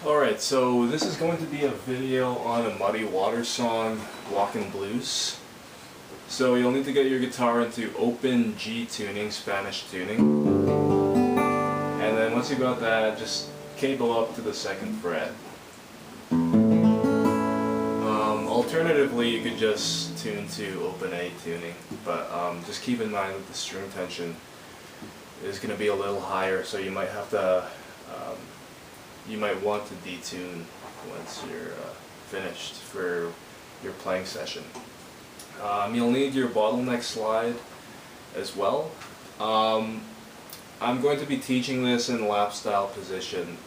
Alright, so this is going to be a video on a Muddy Waters song, Walkin Blues. So you'll need to get your guitar into open G tuning, Spanish tuning. And then once you got that, just cable up to the 2nd fret. Alternatively, you could just tune to open A tuning, but just keep in mind that the string tension is going to be a little higher, so you might have to you might want to detune once you're finished for your playing session. You'll need your bottleneck slide as well. I'm going to be teaching this in lap style position,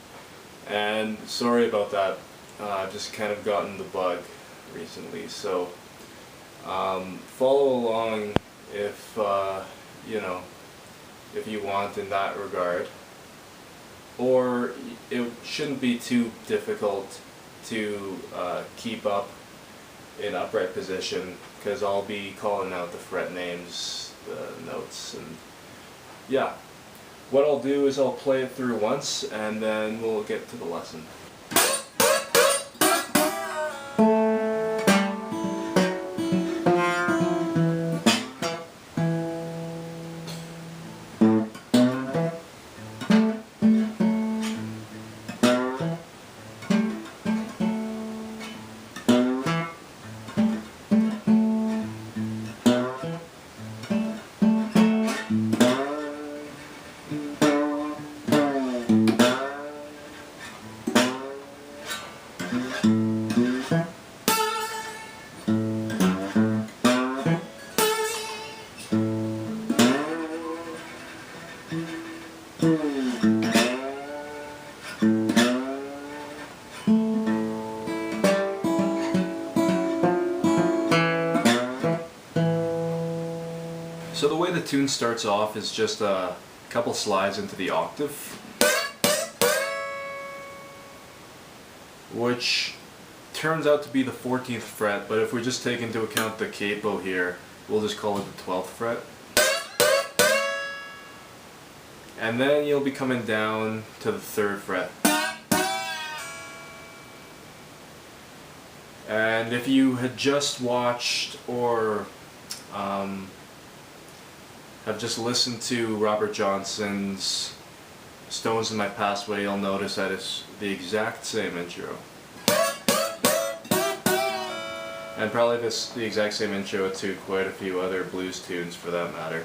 and sorry about that, I've just kind of gotten the bug recently, so follow along if if you want in that regard. Or it shouldn't be too difficult to keep up in upright position, because I'll be calling out the fret names, the notes, and yeah. What I'll do is I'll play it through once and then we'll get to the lesson. So the way the tune starts off is just a couple slides into the octave, which turns out to be the 14th fret, but if we just take into account the capo here, we'll just call it the 12th fret. And then you'll be coming down to the 3rd fret. And if you had just watched or have just listened to Robert Johnson's Stones in My Pathway, you'll notice that it's the exact same intro. And probably the exact same intro to quite a few other blues tunes for that matter.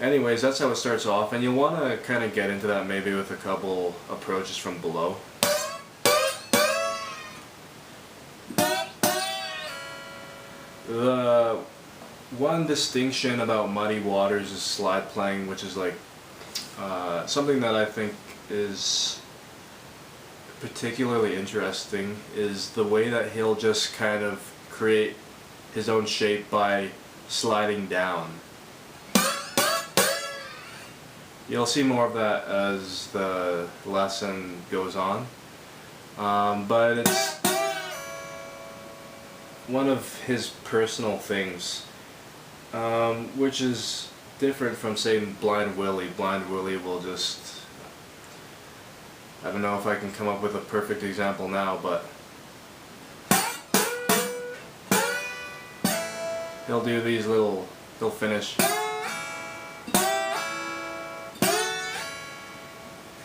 Anyways, that's how it starts off, and you'll want to kind of get into that maybe with a couple approaches from below. The one distinction about Muddy Waters is slide playing, which is like something that I think is particularly interesting, is the way that he'll just kind of create his own shape by sliding down. You'll see more of that as the lesson goes on, but it's one of his personal things, which is different from, say, Blind Willie. Blind Willie will just, I don't know if I can come up with a perfect example now, but he'll do these little, he'll finish,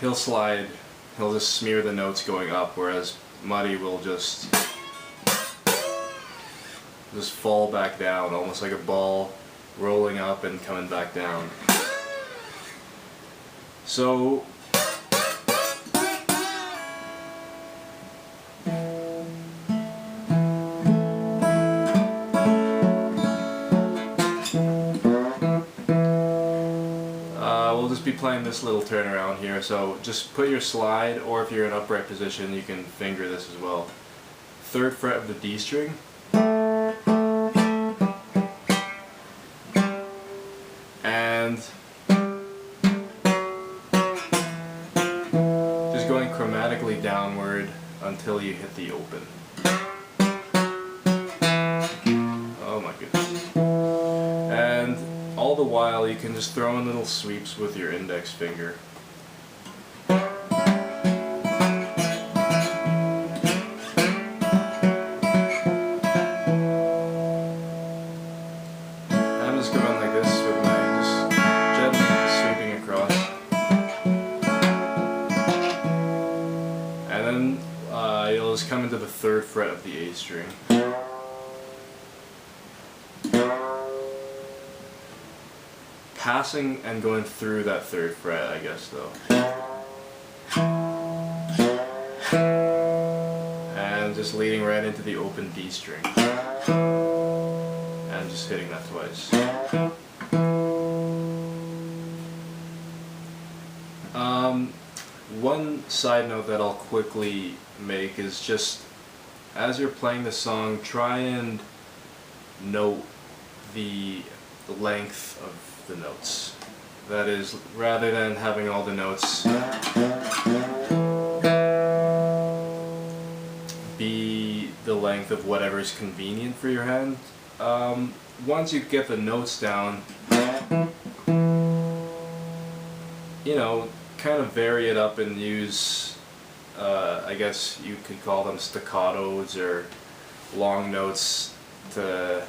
he'll slide, he'll just smear the notes going up, whereas Muddy will just fall back down, almost like a ball rolling up and coming back down. So we'll just be playing this little turnaround here, so just put your slide, or if you're in upright position you can finger this as well. 3rd fret of the D string, and just going chromatically downward until you hit the open. Oh my goodness. And all the while you can just throw in little sweeps with your index finger. And then you'll just come into the 3rd fret of the A string. Passing and going through that 3rd fret, I guess, though. And just leading right into the open D string. And just hitting that twice. One side note that I'll quickly make is just, as you're playing the song, try and note the length of the notes. That is, rather than having all the notes be the length of whatever is convenient for your hand, once you get the notes down, you know, kind of vary it up and use, I guess you could call them staccatos or long notes to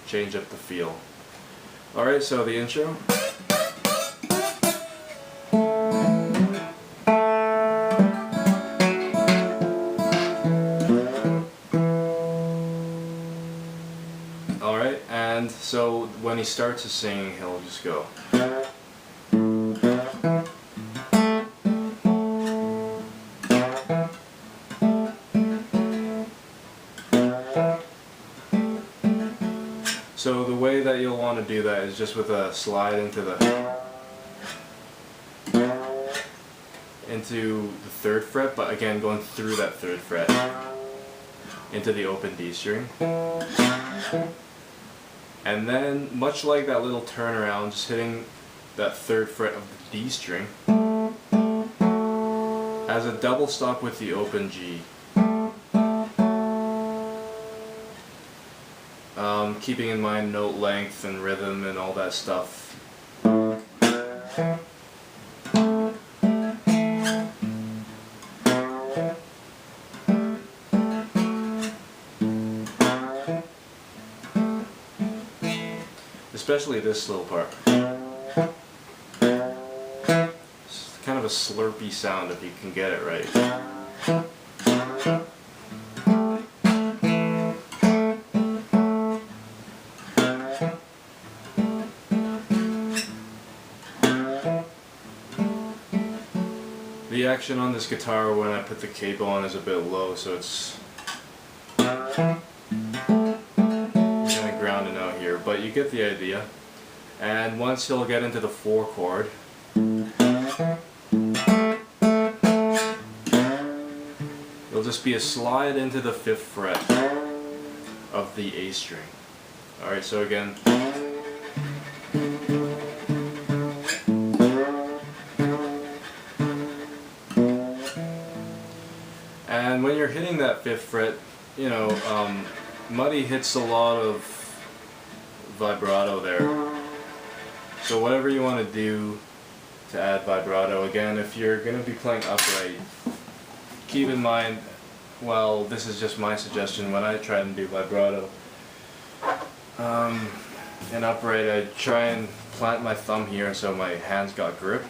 change up the feel. Alright, so the intro. Alright, and so when he starts to sing, he'll just go. So the way that you'll want to do that is just with a slide into the 3rd fret, but again going through that 3rd fret into the open D string. And then, much like that little turnaround, just hitting that 3rd fret of the D string as a double stop with the open G. Keeping in mind note length and rhythm and all that stuff. Especially this little part. It's kind of a slurpy sound if you can get it right. The action on this guitar when I put the capo on is a bit low, so it's kind of grounding out here, but you get the idea. And once he'll get into the 4 chord, it'll just be a slide into the 5th fret of the A string. Alright, so again. And when you're hitting that 5th fret, you know, Muddy hits a lot of vibrato there. So whatever you want to do to add vibrato, again, if you're going to be playing upright, keep in mind, well, this is just my suggestion when I try and do vibrato. In upright, I try and plant my thumb here so my hands got grip.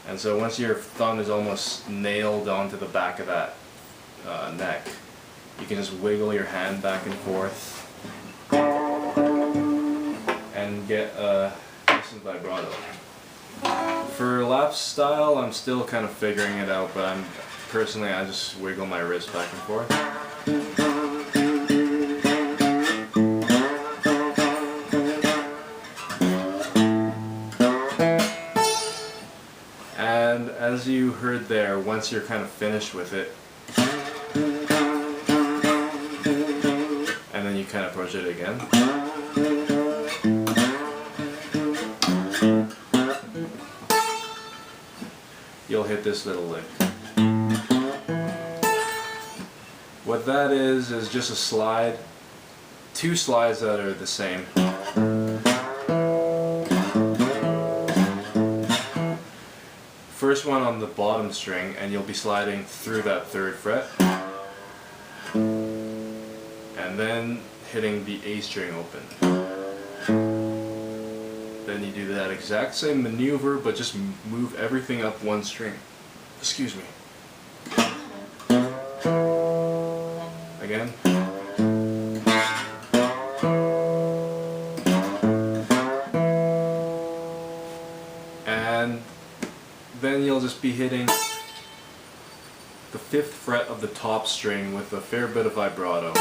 And so once your thumb is almost nailed onto the back of that neck, you can just wiggle your hand back and forth and get a decent vibrato. For lap style, I'm still kind of figuring it out, but personally I just wiggle my wrist back and forth. And as you heard there, once you're kind of finished with it, and then you kind of approach it again, you'll hit this little lick. What that is just a slide, 2 slides that are the same. First one on the bottom string, and you'll be sliding through that 3rd fret, and then hitting the A string open. Then you do that exact same maneuver, but just move everything up 1 string. Excuse me. Again. And then you'll just be hitting the 5th fret of the top string with a fair bit of vibrato.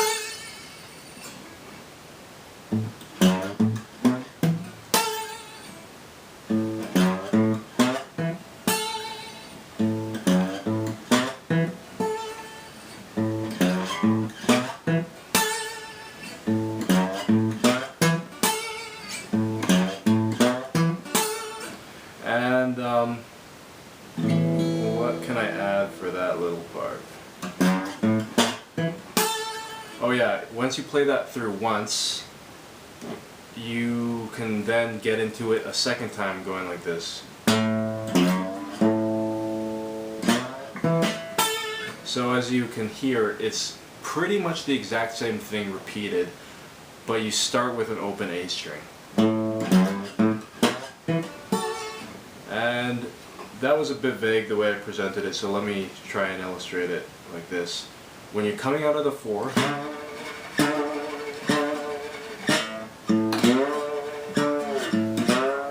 And what can I add for that little part? Oh yeah, once you play that through once, you can then get into it a second time going like this. So as you can hear, it's pretty much the exact same thing repeated, but you start with an open A string. And that was a bit vague the way I presented it, so let me try and illustrate it like this. When you're coming out of the 4th,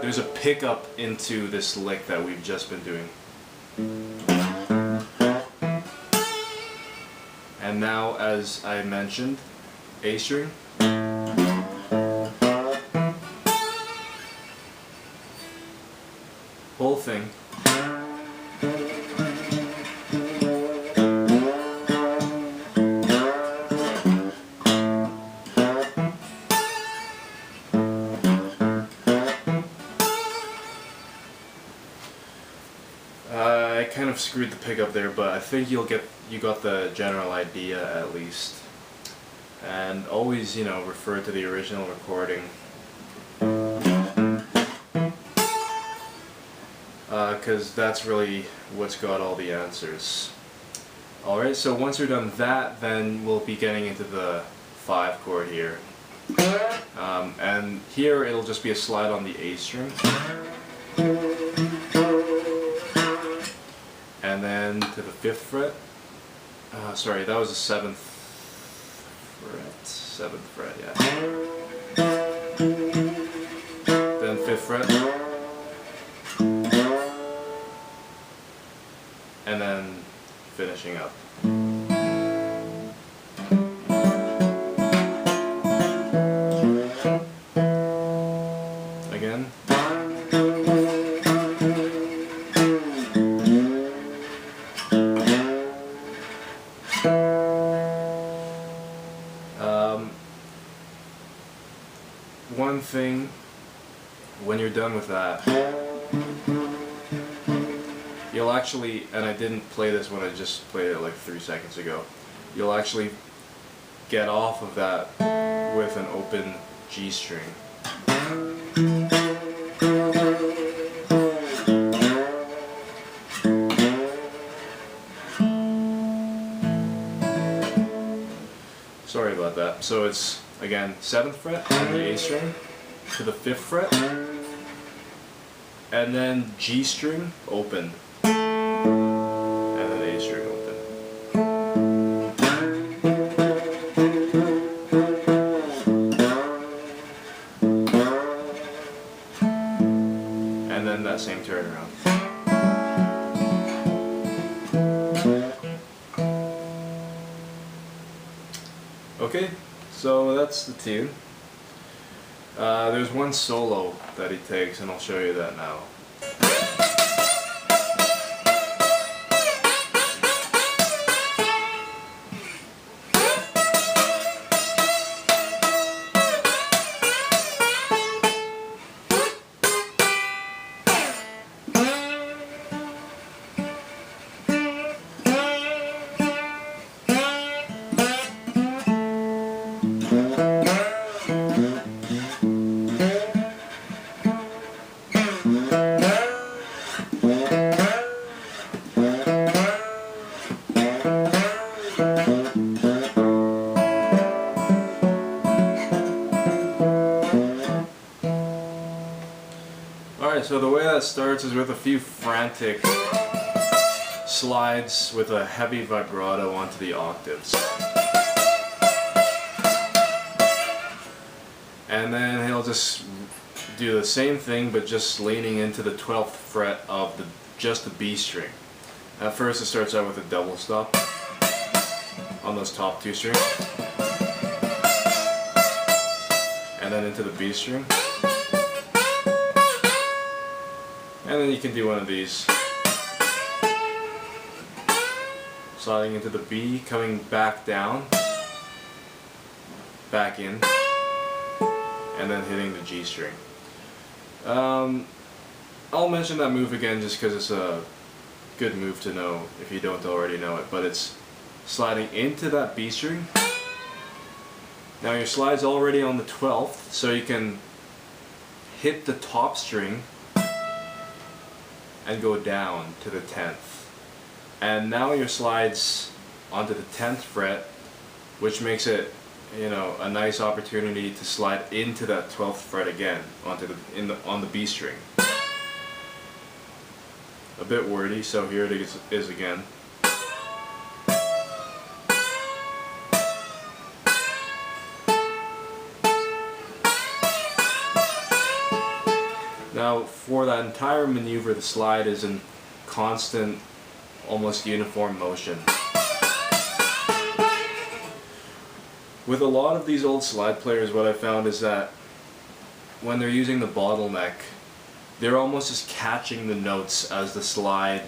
there's a pickup into this lick that we've just been doing. And now, as I mentioned, A string, whole thing, I kind of screwed the pickup there, but I think you got the general idea at least. And always, you know, refer to the original recording, because that's really what's got all the answers. Alright, so once we're done that, then we'll be getting into the 5 chord here. And here it'll just be a slide on the A string. And then to the 5th fret. Sorry, that was the 7th fret. 7th fret, yeah. Then 5th fret. And then finishing up. Again. One thing, when you're done with that, you'll actually, and I didn't play this when I just played it like 3 seconds ago, you'll actually get off of that with an open G string. Sorry about that. So it's, again, 7th fret on the A string to the 5th fret, and then G string open, and then A string open. And then that same turnaround. Okay, so that's the tune. There's one solo that he takes, and I'll show you that now. Alright, so the way that starts is with a few frantic slides with a heavy vibrato onto the octaves. And then he'll just do the same thing, but just leaning into the 12th fret of just the B string. At first it starts out with a double stop on those top 2 strings, and then into the B string, and then you can do one of these, sliding into the B, coming back down, back in, and then hitting the G string. I'll mention that move again just because it's a good move to know if you don't already know it, but it's sliding into that B string. Now your slide's already on the 12th, so you can hit the top string and go down to the 10th. And now your slide's onto the 10th fret, which makes it, you know, a nice opportunity to slide into that 12th fret again onto on the B string. A bit wordy, so here it is again. Now for that entire maneuver, the slide is in constant, almost uniform motion. With a lot of these old slide players, what I found is that when they're using the bottleneck, they're almost just catching the notes as the slide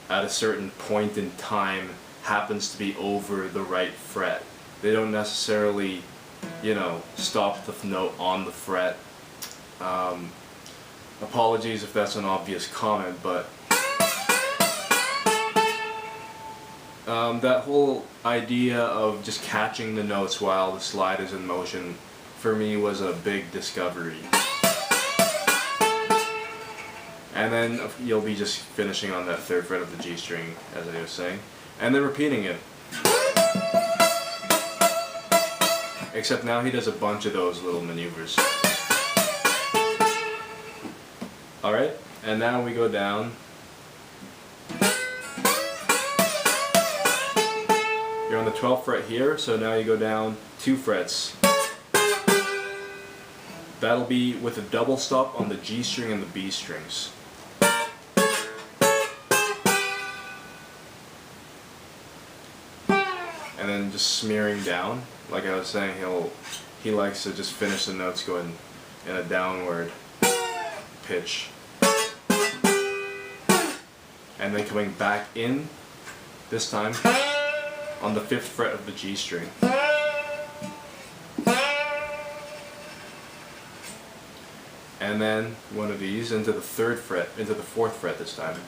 at a certain point in time happens to be over the right fret. They don't necessarily, you know, stop the note on the fret. Apologies if that's an obvious comment, but that whole idea of just catching the notes while the slide is in motion, for me, was a big discovery. And then you'll be just finishing on that 3rd fret of the G string, as I was saying, and then repeating it. Except now he does a bunch of those little maneuvers. Alright, and now we go down. You're on the 12th fret here, so now you go down 2 frets. That'll be with a double stop on the G string and the B strings. And then just smearing down. Like I was saying, he likes to just finish the notes going in a downward pitch. And then coming back in, this time, on the 5th fret of the G string. And then one of these into the 3rd fret, into the 4th fret this time.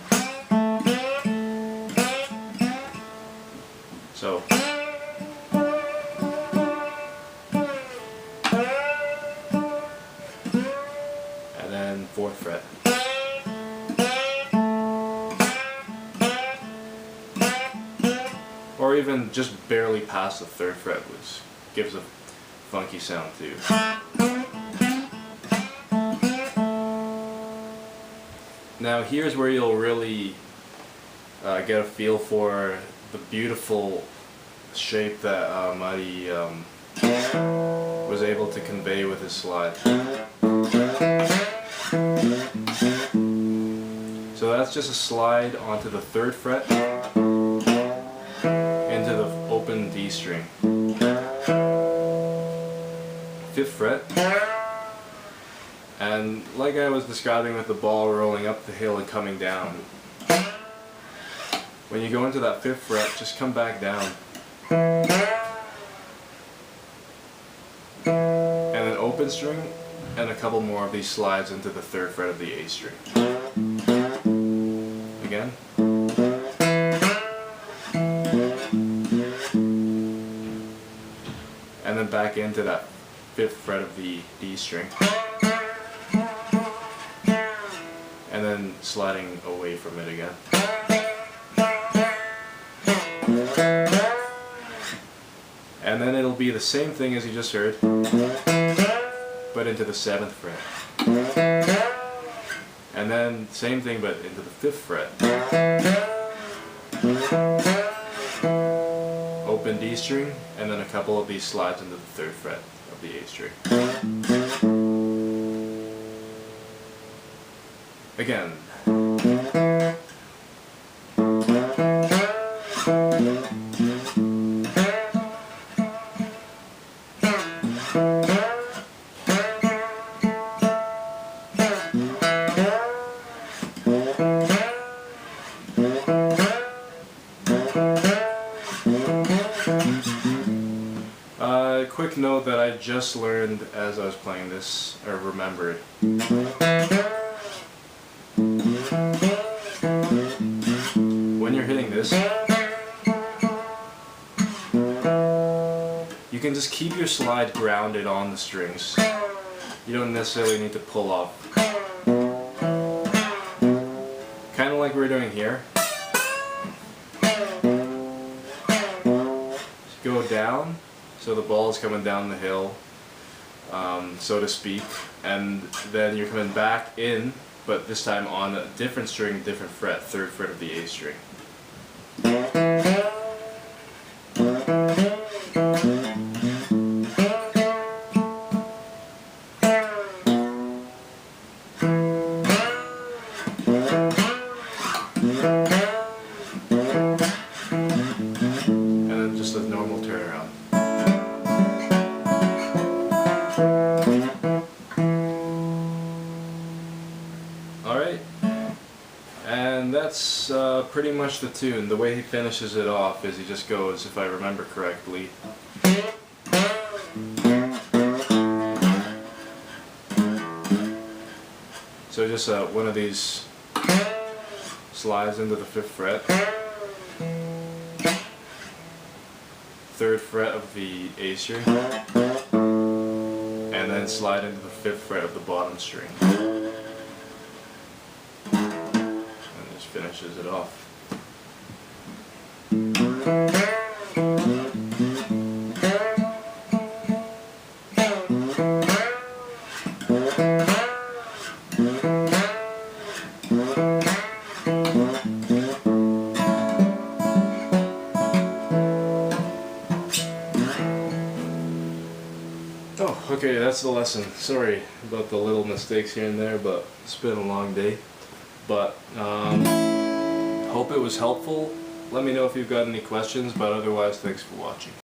So, and then 4th fret. Or even just barely past the 3rd fret, which gives a funky sound too. Now here's where you'll really get a feel for the beautiful shape that Muddy was able to convey with his slide. So that's just a slide onto the 3rd fret into the open D string. 5th fret. And like I was describing with the ball rolling up the hill and coming down, when you go into that 5th fret, just come back down. And then open string, and a couple more of these slides into the 3rd fret of the A string. Again. And then back into that 5th fret of the D string. And then sliding away from it again. And then it'll be the same thing as you just heard, but into the 7th fret. And then same thing but into the 5th fret. and D string, and then a couple of these slides into the 3rd fret of the A string. Again. Quick note that I just learned as I was playing this, or remembered. When you're hitting this, you can just keep your slide grounded on the strings. You don't necessarily need to pull off. Kind of like we're doing here. Go down. So the ball is coming down the hill, so to speak, and then you're coming back in, but this time on a different string, different fret, 3rd fret of the A string. And then just a normal turnaround. Alright, and that's pretty much the tune. The way he finishes it off is he just goes, if I remember correctly, so just one of these slides into the 5th fret, 3rd fret of the A string, and then slide into the 5th fret of the bottom string. Finishes it off. Oh, okay, that's the lesson. Sorry about the little mistakes here and there, but it's been a long day. But hope it was helpful. Let me know if you've got any questions, but otherwise, thanks for watching.